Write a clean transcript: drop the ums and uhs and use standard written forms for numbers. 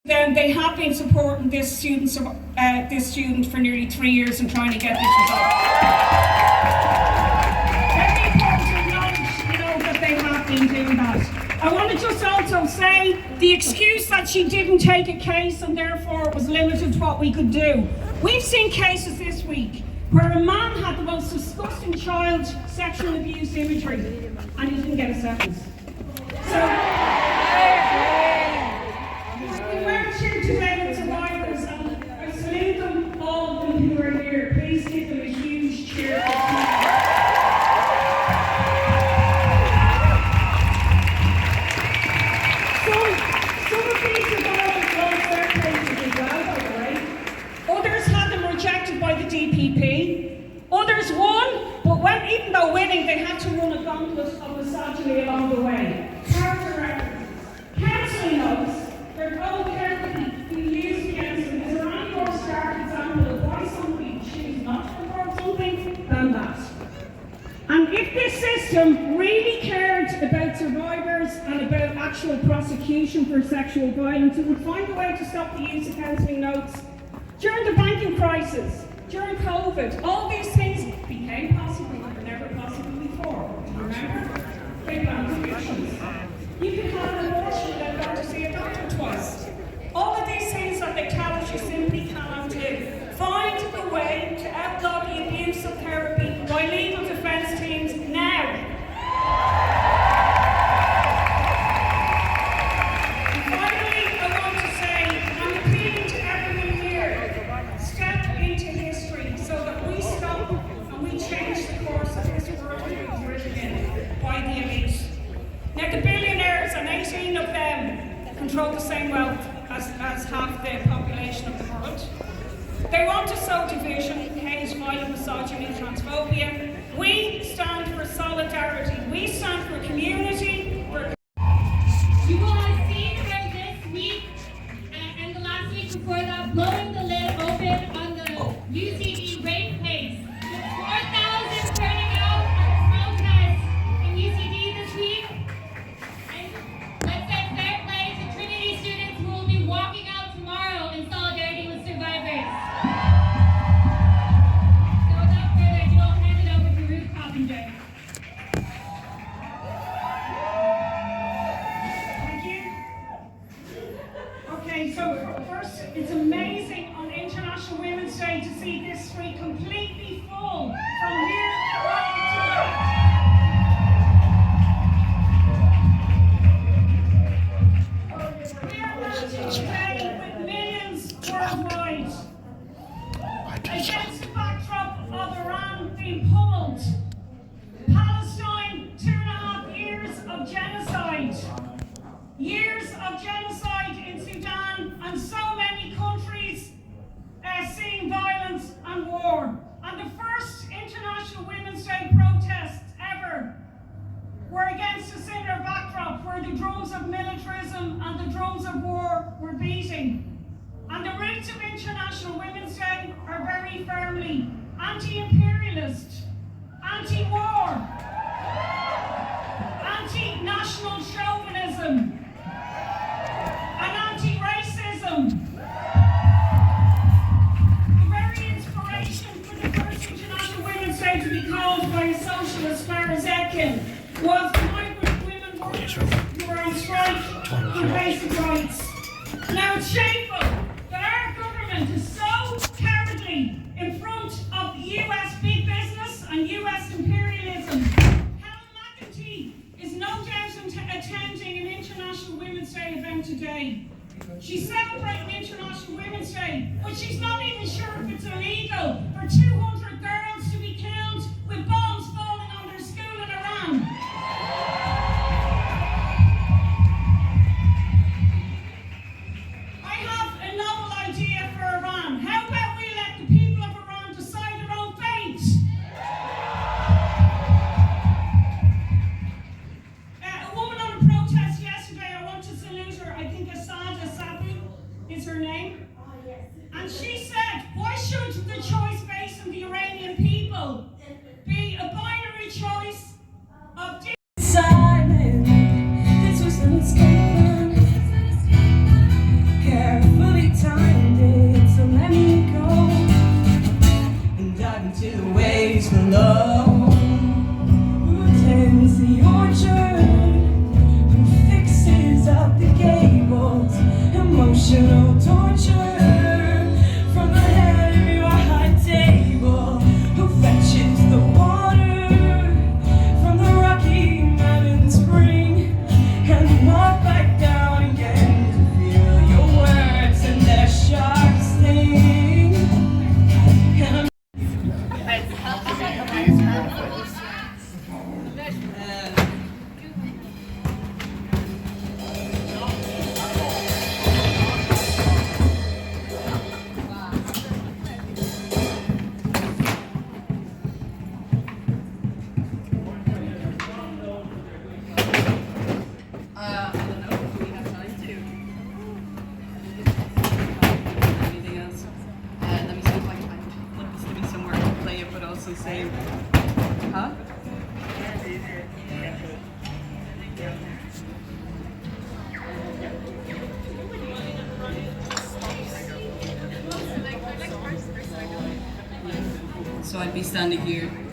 They have been supporting this student for nearly 3 years and trying to get this result. Very important to acknowledge, that they have been doing that. I want to just also say the excuse that she didn't take a case and therefore it was limited to what we could do. We've seen cases this week where a man had the most disgusting child sexual abuse imagery and he didn't get a sentence. So, we weren't here today with survivors, and I salute them, all of them who are here. Please give them a huge cheer. Some of these survivors lost their cases as well, by the way. Others had them rejected by the DPP. Others won, but even though winning, they had to run a gauntlet of misogyny along the way. Character references, counselling notes, their own therapy being used against them. Is there any more stark example of why somebody would choose not to report something than that? And if this system really cared about survivors and about actual prosecution for sexual violence, it would find a way to stop the use of counselling notes. During the banking crisis, during COVID, all these things became possible that were never possible before. Remember? Big land convictions. You could have an abortion without going to see a doctor twice. All of these things that they tell us you simply cannot do. Find a way to outlaw the abuse of therapy by legal defence teams now. And finally, I want to say, I'm appealing to everyone here, step into history so that we stop and we change the course of this world that was written in by the elite. Now the billionaires, and 18 of them control the same wealth as half the population of the world. They want to sow division, hate, violent misogyny, transphobia. We stand for solidarity. We stand for community. You will have seen her this week and the last week before that blowing the lid open on the UCD rape case. 4,000 turning out on the protest in UCD this week. And let's say fair play to Trinity students who will be walking out tomorrow in solidarity with survivors. So without further ado, I'll hand it over to Ruth Coppinger. Thank you. Okay, so first, it's amazing on International Women's Day to see this street completely full from here right to we are marching today with millions worldwide against the backdrop of Iran being pummeled. Palestine, 2.5 years of genocide. Years of genocide in Sudan, and so many countries seeing violence and war. And the first International Women's Day protests ever were against a similar backdrop where the drums of militarism and the drums of war were beating. And the roots of International Women's Day are very firmly anti-imperialist, anti-war, anti-national chauvinism, and anti-racism. The very inspiration for the first International Women's Day to be called by a socialist, Farah Zetkin, was migrant women workers who were on strike for basic rights. Now it's shameful that our government is so cowardly in front of US big business and US imperialism. Helen McEntee is no doubt attending an International Women's Day event today. She's celebrating International Women's Day, but she's not even sure if it's illegal for 200 girls to be killed with bombs falling on their school in Iran. I have a novel idea for Iran. How about we let the people of Iran decide their own fate? A woman on a protest yesterday, I want to salute her, I think Asada Sabu is her name. And she said, why should the choice based on the Iranian people be abiding emotional torture from the head of your high table. Who fetches the water from the Rocky Mountain spring and walk back down again to feel your words and their sharp sting? And I don't know if we have time to. Anything else? Let me see if I can put this to me somewhere and play it, but also say, huh? So I'd be standing here.